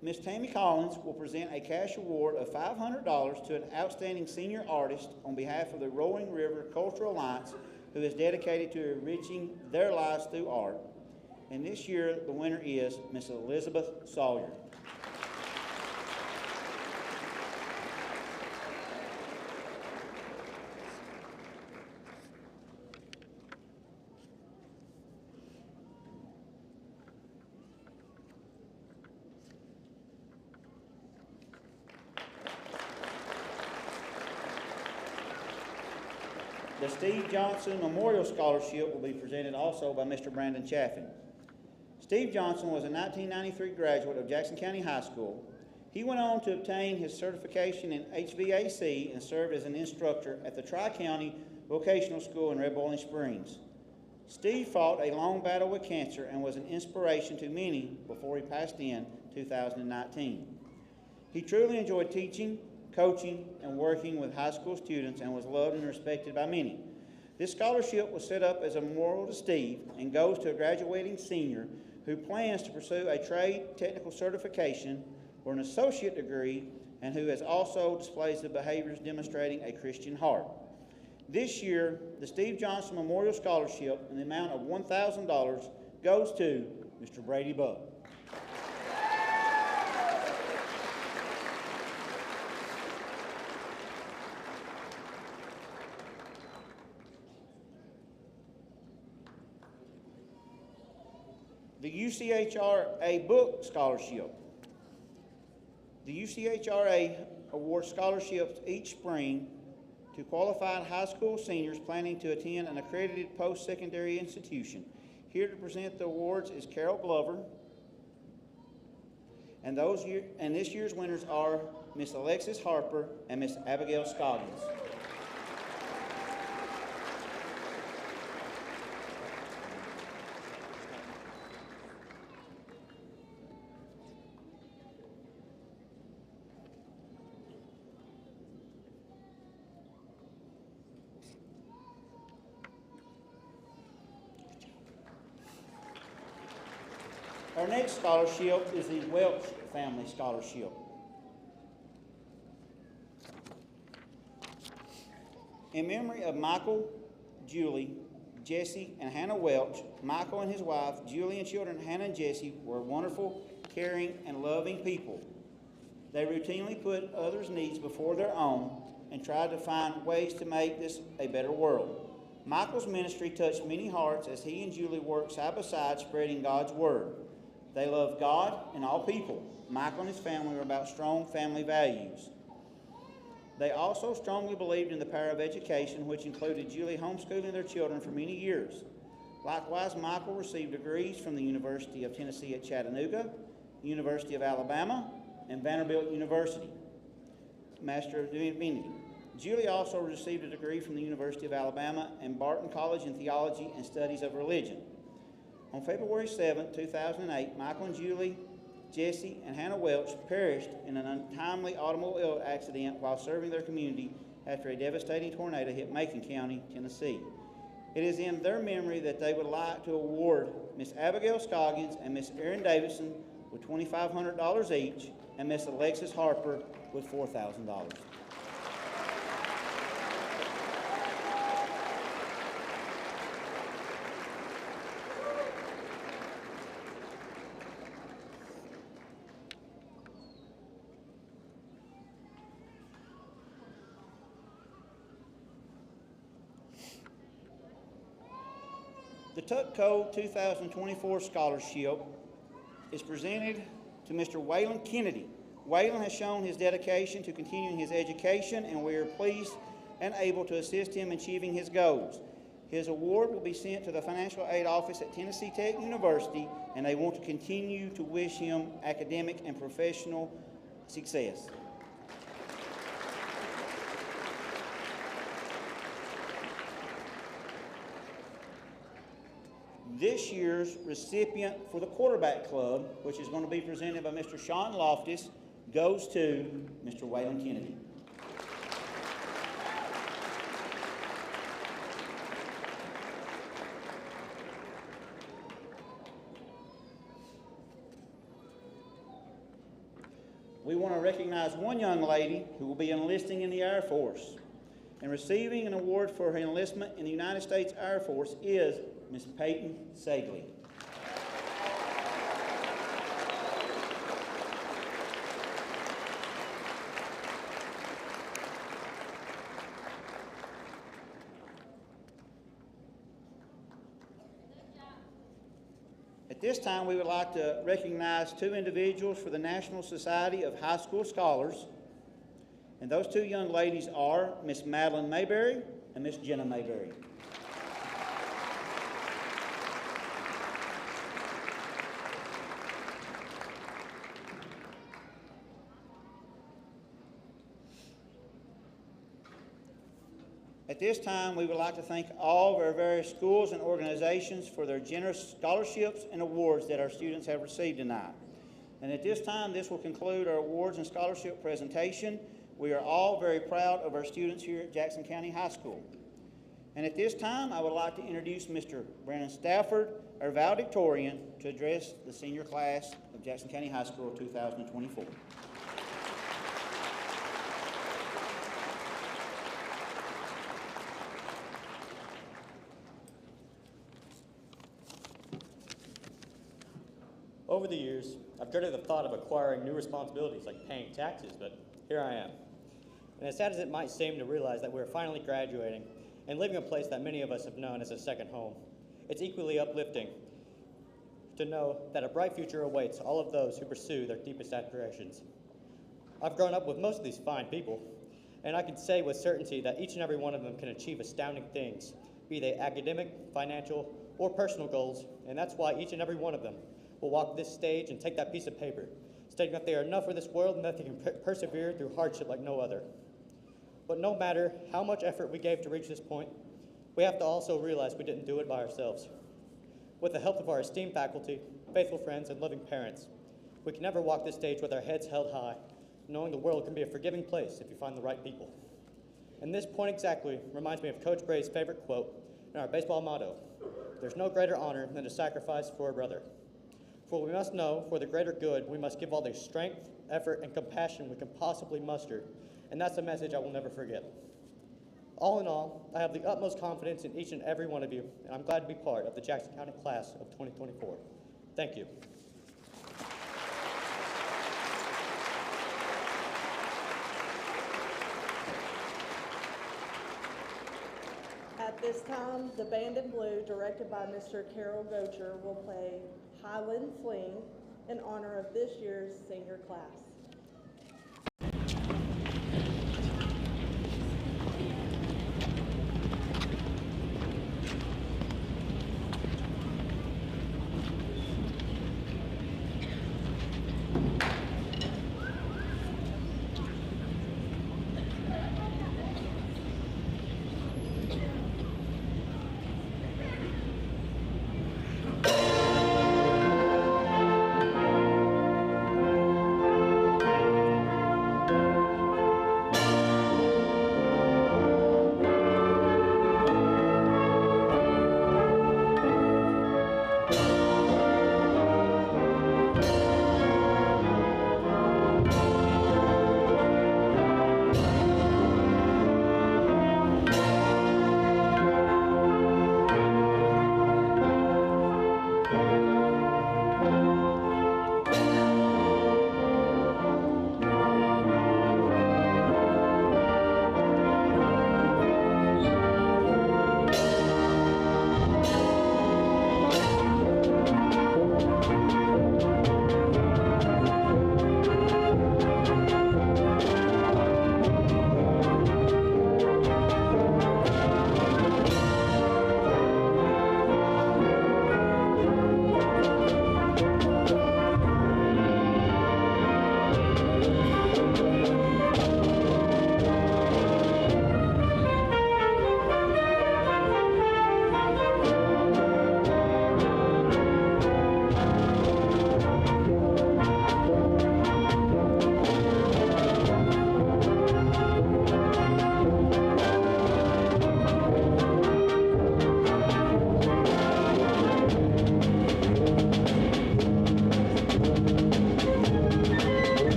Ms. Tammy Collins will present a cash award of $500 to an outstanding senior artist on behalf of the Rolling River Cultural Alliance who is dedicated to enriching their lives through art. And this year, the winner is Ms. Elizabeth Sawyer. The Steve Johnson Memorial Scholarship will be presented also by Mr. Brandon Chaffin. Steve Johnson was a 1993 graduate of Jackson County High School. He went on to obtain his certification in HVAC and served as an instructor at the Tri-County Vocational School in Red Boiling Springs. Steve fought a long battle with cancer and was an inspiration to many before he passed in 2019. He truly enjoyed teaching, coaching, and working with high school students and was loved and respected by many. This scholarship was set up as a memorial to Steve and goes to a graduating senior who plans to pursue a trade technical certification or an associate degree and who has also displays the behaviors demonstrating a Christian heart. This year, the Steve Johnson Memorial Scholarship in the amount of $1,000 goes to Mr. Brady Buck. The UCHRA Book Scholarship. The UCHRA awards scholarships each spring to qualified high school seniors planning to attend an accredited post-secondary institution. Here to present the awards is Carol Glover, and this year's winners are Miss Alexis Harper and Miss Abigail Scoggins. Our next scholarship is the Welch Family Scholarship. In memory of Michael, Julie, Jesse, and Hannah Welch, Michael and his wife, Julie, and children Hannah and Jesse were wonderful, caring, and loving people. They routinely put others' needs before their own and tried to find ways to make this a better world. Michael's ministry touched many hearts as he and Julie worked side by side spreading God's word. They loved God and all people. Michael and his family were about strong family values. They also strongly believed in the power of education, which included Julie homeschooling their children for many years. Likewise, Michael received degrees from the University of Tennessee at Chattanooga, University of Alabama, and Vanderbilt University, Master of Divinity. Julie also received a degree from the University of Alabama and Barton College in Theology and Studies of Religion. On February 7, 2008, Michael and Julie, Jesse, and Hannah Welch perished in an untimely automobile accident while serving their community after a devastating tornado hit Macon County, Tennessee. It is in their memory that they would like to award Miss Abigail Scoggins and Miss Erin Davidson with $2,500 each, and Miss Alexis Harper with $4,000. The Coe 2024 scholarship is presented to Mr. Waylon Kennedy. Waylon has shown his dedication to continuing his education, and we are pleased and able to assist him in achieving his goals. His award will be sent to the Financial Aid Office at Tennessee Tech University, and they want to continue to wish him academic and professional success. This year's recipient for the quarterback club, which is going to be presented by Mr. Sean Loftus, goes to Mr. Waylon Kennedy. We want to recognize one young lady who will be enlisting in the Air Force. And receiving an award for her enlistment in the United States Air Force is Ms. Peyton Sagley. At this time, we would like to recognize two individuals for the National Society of High School Scholars. And those two young ladies are Miss Madeline Mayberry and Miss Jenna Mayberry. At this time, we would like to thank all of our various schools and organizations for their generous scholarships and awards that our students have received tonight. And at this time, this will conclude our awards and scholarship presentation. We are all very proud of our students here at Jackson County High School. And at this time, I would like to introduce Mr. Brandon Stafford, our valedictorian, to address the senior class of Jackson County High School 2024. Over the years, I've dreaded the thought of acquiring new responsibilities like paying taxes, but here I am. And as sad as it might seem to realize that we're finally graduating and living a place that many of us have known as a second home, it's equally uplifting to know that a bright future awaits all of those who pursue their deepest aspirations. I've grown up with most of these fine people, And I can say with certainty that each and every one of them can achieve astounding things, be they academic, financial, or personal goals, and that's why each and every one of them will walk this stage and take that piece of paper, stating that they are enough for this world and that they can persevere through hardship like no other. But no matter how much effort we gave to reach this point, we have to also realize we didn't do it by ourselves. With the help of our esteemed faculty, faithful friends, and loving parents, we can never walk this stage with our heads held high, knowing the world can be a forgiving place if you find the right people. And this point exactly reminds me of Coach Bray's favorite quote and our baseball motto: "There's no greater honor than to sacrifice for a brother." For we must know, for the greater good, we must give all the strength, effort, and compassion we can possibly muster, and that's a message I will never forget. All in all, I have the utmost confidence in each and every one of you, and I'm glad to be part of the Jackson County class of 2024. Thank you. At this time, the Band in Blue, directed by Mr. Carol Gocher, will play Highland Fling in honor of this year's senior class.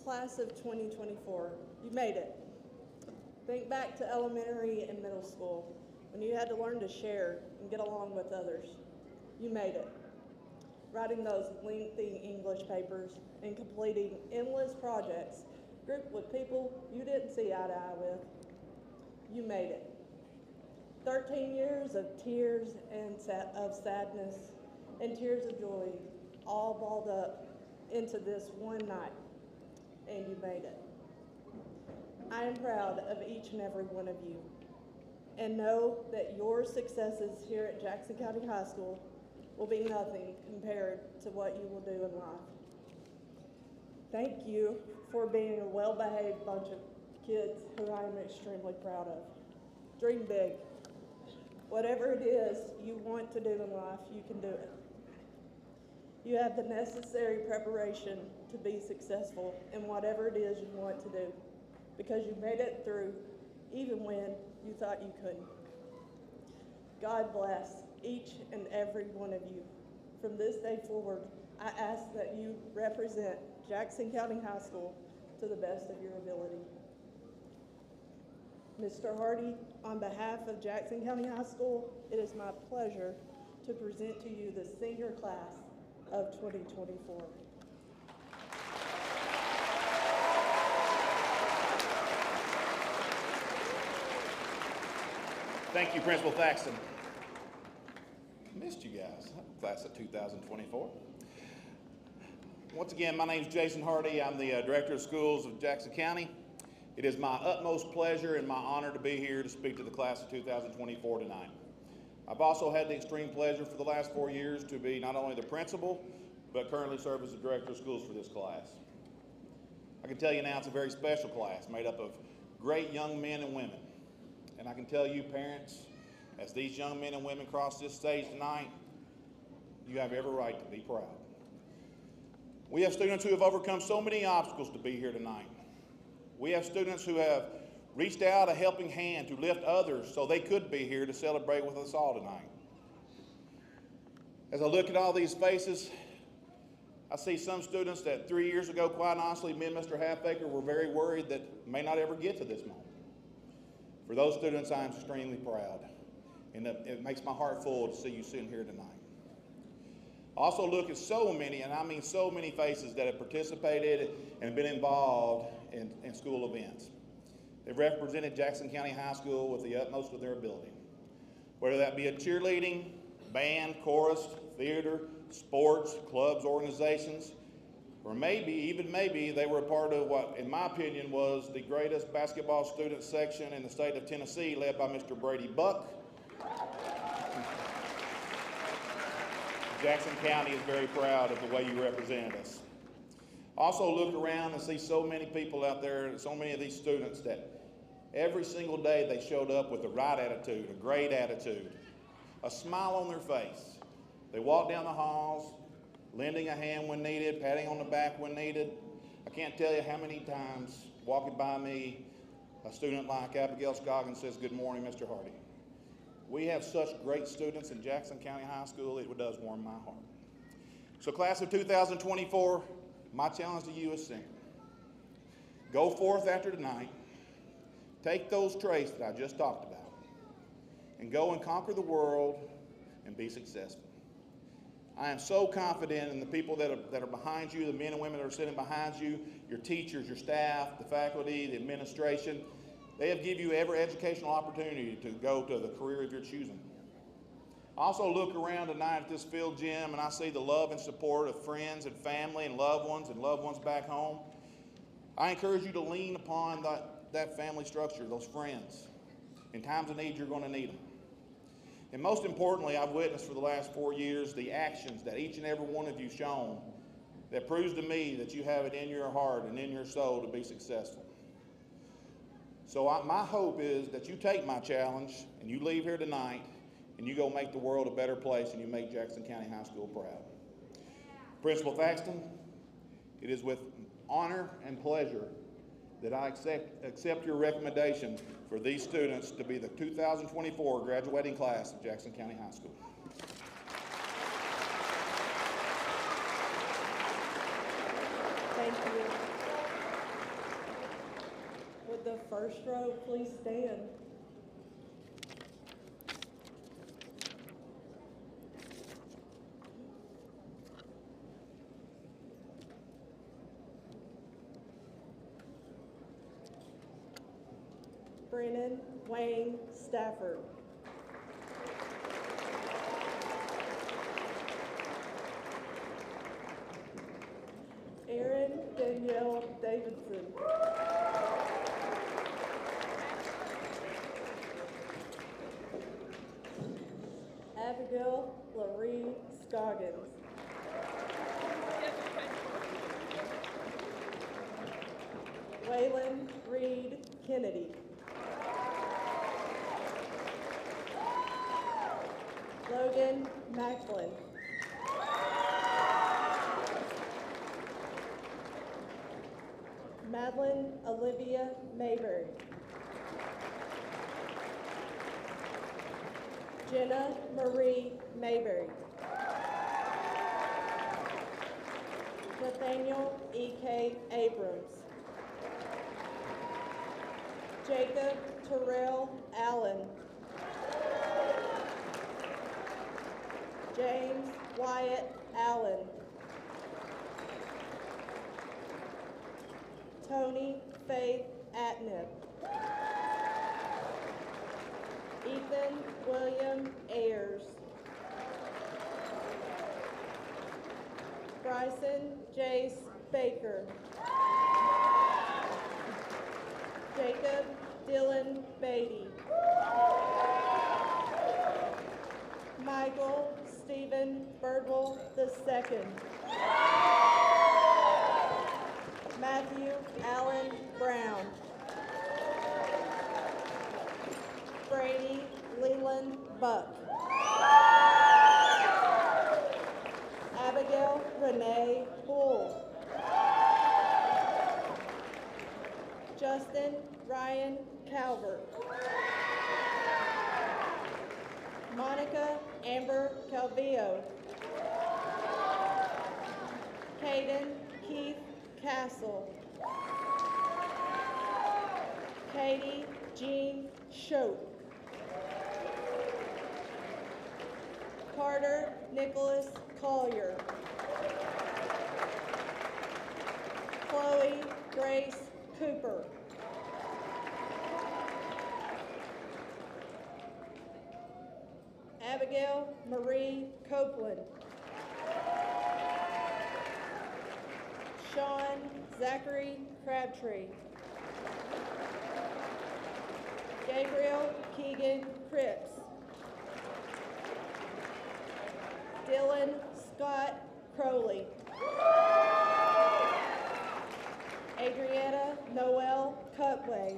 Class of 2024, you made it. Think back to elementary and middle school when you had to learn to share and get along with others. You made it. Writing those lengthy English papers and completing endless projects grouped with people you didn't see eye to eye with. You made it. 13 years of tears and of sadness and tears of joy all balled up into this one night, and you made it. I am proud of each and every one of you, and know that your successes here at Jackson County High School will be nothing compared to what you will do in life. Thank you for being a well-behaved bunch of kids who I am extremely proud of. Dream big. Whatever it is you want to do in life, you can do it. You have the necessary preparation to be successful in whatever it is you want to do, because you made it through even when you thought you couldn't. God bless each and every one of you. From this day forward, I ask that you represent Jackson County High School to the best of your ability. Mr. Hardy, on behalf of Jackson County High School, it is my pleasure to present to you the senior class of 2024. Thank you, Principal Thaxton. Missed you guys, class of 2024. Once again, my name is Jason Hardy. I'm the Director of Schools of Jackson County. It is my utmost pleasure and my honor to be here to speak to the class of 2024 tonight. I've also had the extreme pleasure for the last 4 years to be not only the principal, but currently serve as the Director of Schools for this class. I can tell you now it's a very special class made up of great young men and women. And I can tell you, parents, as these young men and women cross this stage tonight, you have every right to be proud. We have students who have overcome so many obstacles to be here tonight. We have students who have reached out a helping hand to lift others so they could be here to celebrate with us all tonight. As I look at all these faces, I see some students that 3 years ago, quite honestly, me and Mr. Halfacre were very worried that may not ever get to this moment. For those students, I am extremely proud, and it makes my heart full to see you sitting here tonight. Also look at so many, and I mean so many faces that have participated and been involved in school events. They've represented Jackson County High School with the utmost of their ability. Whether that be a cheerleading, band, chorus, theater, sports, clubs, organizations, or even maybe they were a part of what, in my opinion, was the greatest basketball student section in the state of Tennessee, led by Mr. Brady Buck. Jackson County is very proud of the way you represented us. Also look around and see so many people out there, so many of these students that every single day they showed up with the right attitude, a great attitude, a smile on their face. They walked down the halls, lending a hand when needed, patting on the back when needed. I can't tell you how many times walking by me, a student like Abigail Scoggins says, "Good morning, Mr. Hardy." We have such great students in Jackson County High School, it does warm my heart. So class of 2024, my challenge to you is simple. Go forth after tonight, take those traits that I just talked about, and go and conquer the world and be successful. I am so confident in the people that are behind you, the men and women that are sitting behind you, your teachers, your staff, the faculty, the administration. They have given you every educational opportunity to go to the career of your choosing. I also look around tonight at this field gym and I see the love and support of friends and family and loved ones back home. I encourage you to lean upon that family structure, those friends. In times of need, you're going to need them. And most importantly, I've witnessed for the last 4 years the actions that each and every one of you shown that proves to me that you have it in your heart and in your soul to be successful. So my hope is that you take my challenge and you leave here tonight and you go make the world a better place and you make Jackson County High School proud. Principal Thaxton, it is with honor and pleasure that I accept your recommendation for these students to be the 2024 graduating class of Jackson County High School. Thank you. the first row please stand? Brennan Wayne Stafford. Aaron Danielle Davidson. Abigail Laree Scoggins. Waylon Reed Kennedy. Logan Macklin. Madeline Olivia Mayberry. Jenna Marie Mayberry. Nathaniel E.K. Abrams. Jacob Terrell Allen. James Wyatt Allen. Tony Faith Atnip. Ethan William Ayers. Bryson Jace Baker. Jacob Dylan Beatty. Michael Stephen Birdwell II. Matthew Allen Brown. Brady Leland Buck. Abigail Renee Bull. Justin Ryan Calvert. Monica Amber Calvillo. Caden Keith Castle. Katie Jean Schote. Carter Nicholas Collier. Chloe Grace Cooper. Abigail Marie Copeland. Sean Zachary Crabtree. Gabriel Keegan Cripps. Dylan Scott Crowley. Adrietta Noel Cutway.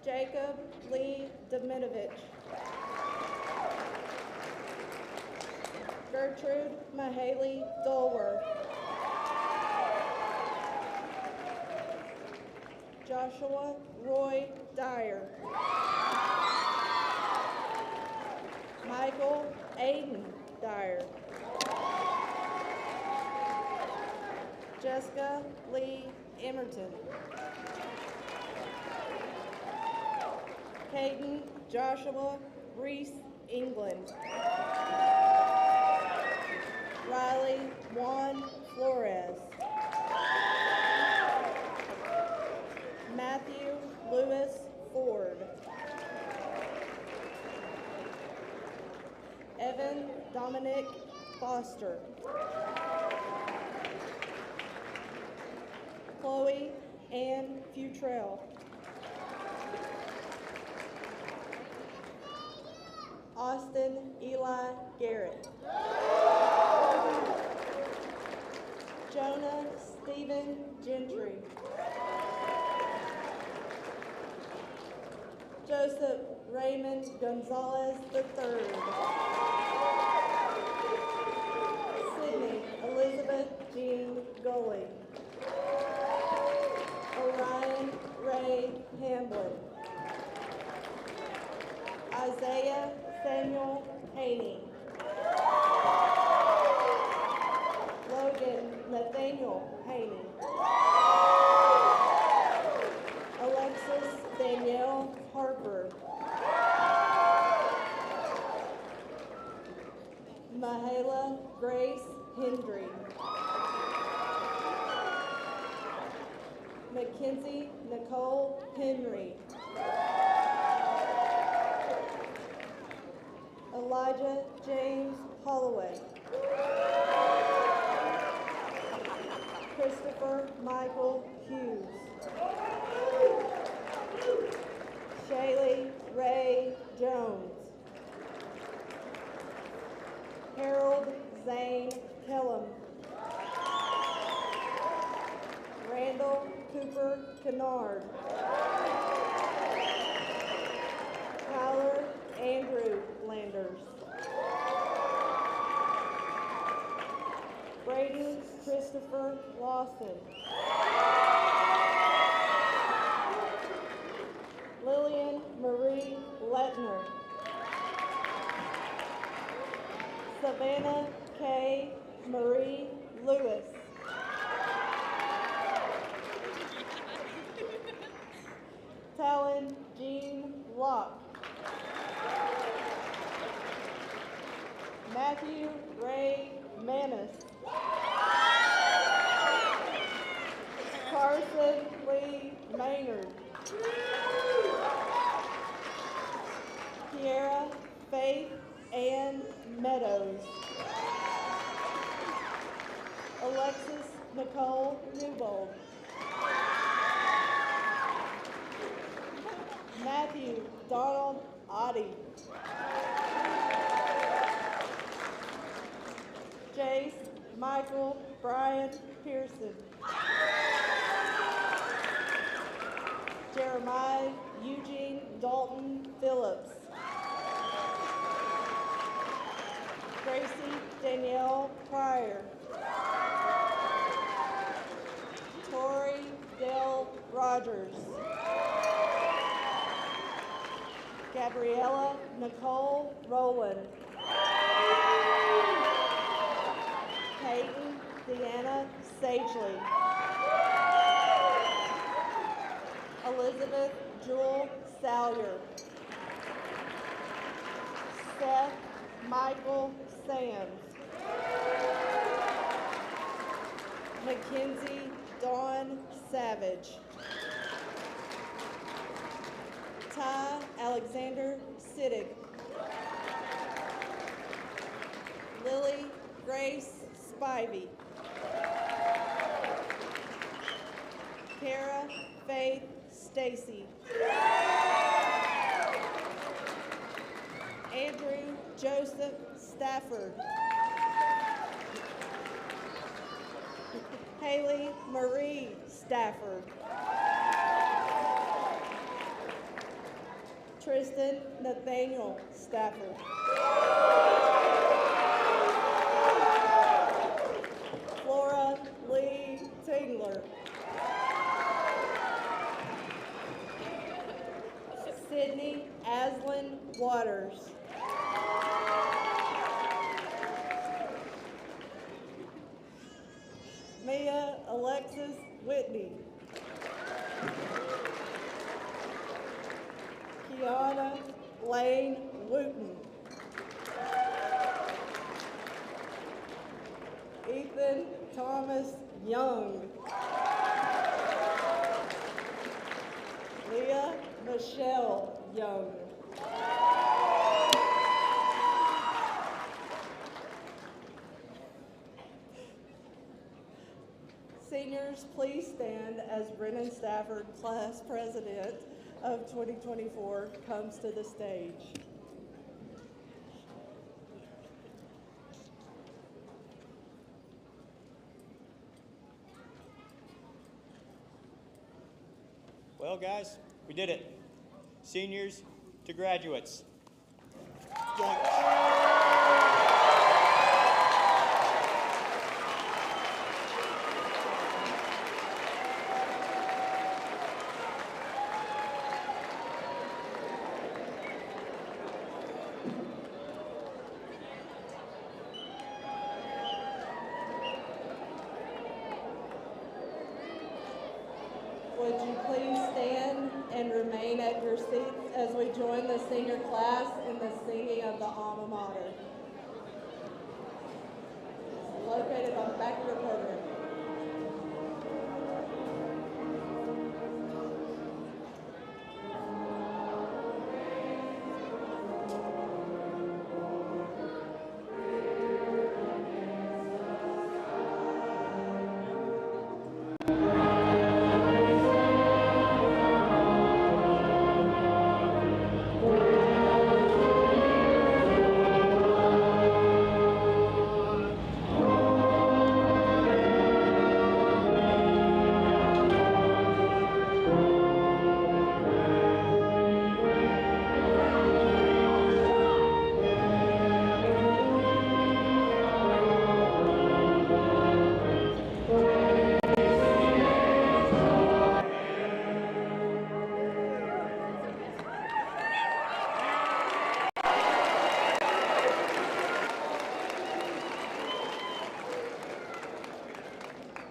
Jacob Lee Dominovich. Gertrude Mahaley Dolworth. Joshua Roy Dyer. Michael Aiden Dyer. Jessica Lee Emerton. Caden Joshua Reese England. Riley Juan Flores. Matthew Lewis Ford. Evan Dominic Foster. Chloe Ann Futrell. Austin Eli Garrett. Jonah Stephen Gentry. Joseph Raymond Gonzalez III. Sydney Elizabeth Jean Gully. Orion Ray Hamblin. Isaiah Samuel Haney. Logan Nathaniel Haney. Mackenzie Nicole Henry. Elijah James Holloway. Christopher Michael Hughes. Shaylee Ray Jones. Harold Zane Kellum. Randall Cooper Kennard. Tyler Andrew Landers. Brady Christopher Lawson. Lillian Marie Letner. Savannah K. Marie Lewis. Talon Jean Locke. Matthew Ray Manis. Carson Lee Maynard. Kiera Faith Ann Meadows. Alexis Nicole Newbold. Matthew Donald Oddie. Jace Michael Brian Pearson. Jeremiah Eugene Dalton Phillips. Gracie Danielle Pryor. Tori Dell Rogers. Gabriella Nicole Rowland. Peyton Deanna Sagely. Elizabeth Jewel Salyer. Seth Michael Sands. Mackenzie Dawn Savage. Ty Alexander Siddig. Lily Grace Spivey. Kara Faith Stacy. Andrew Joseph Stafford. Haley Marie Stafford. Tristan Nathaniel Stafford. Flora Lee Tingler. Sydney Aslan Waters. Mia Alexis Whitney. Kiana Lane Wooten. Ethan Thomas Young. Leah Michelle Young. Seniors, please stand as Brennan Stafford, class president of 2024, comes to the stage. Well, guys, we did it. Seniors to graduates. Join. Would you please stand and remain at your seats as we join the senior class in the singing of the alma mater, located on the back of your program.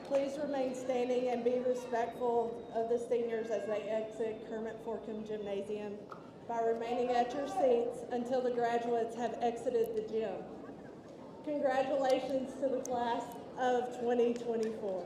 Please remain standing and be respectful of the seniors as they exit Kermit Forkham Gymnasium by remaining at your seats until the graduates have exited the gym. Congratulations to the class of 2024.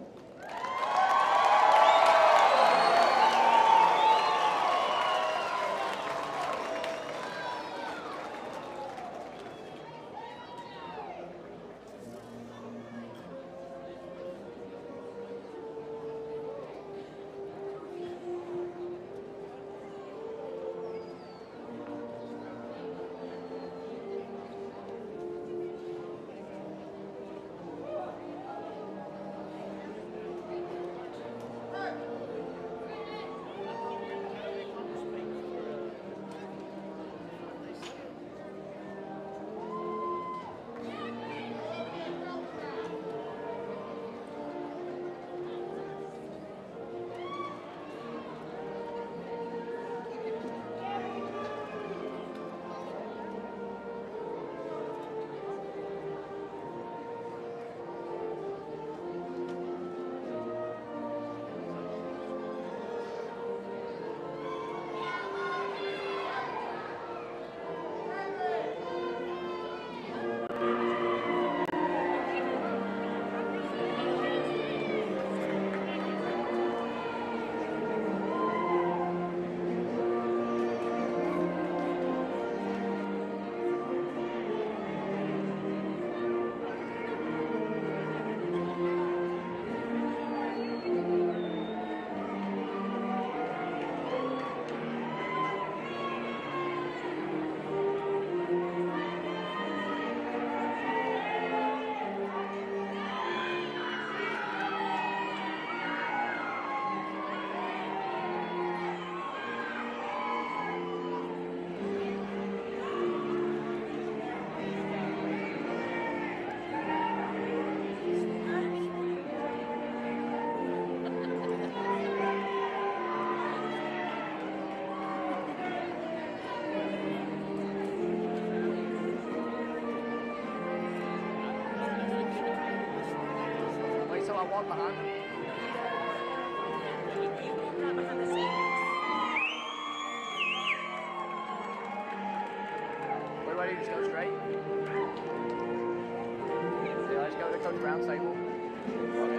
walk behind them. What do I do? Just go straight? Do I just go to Coach Brown's table?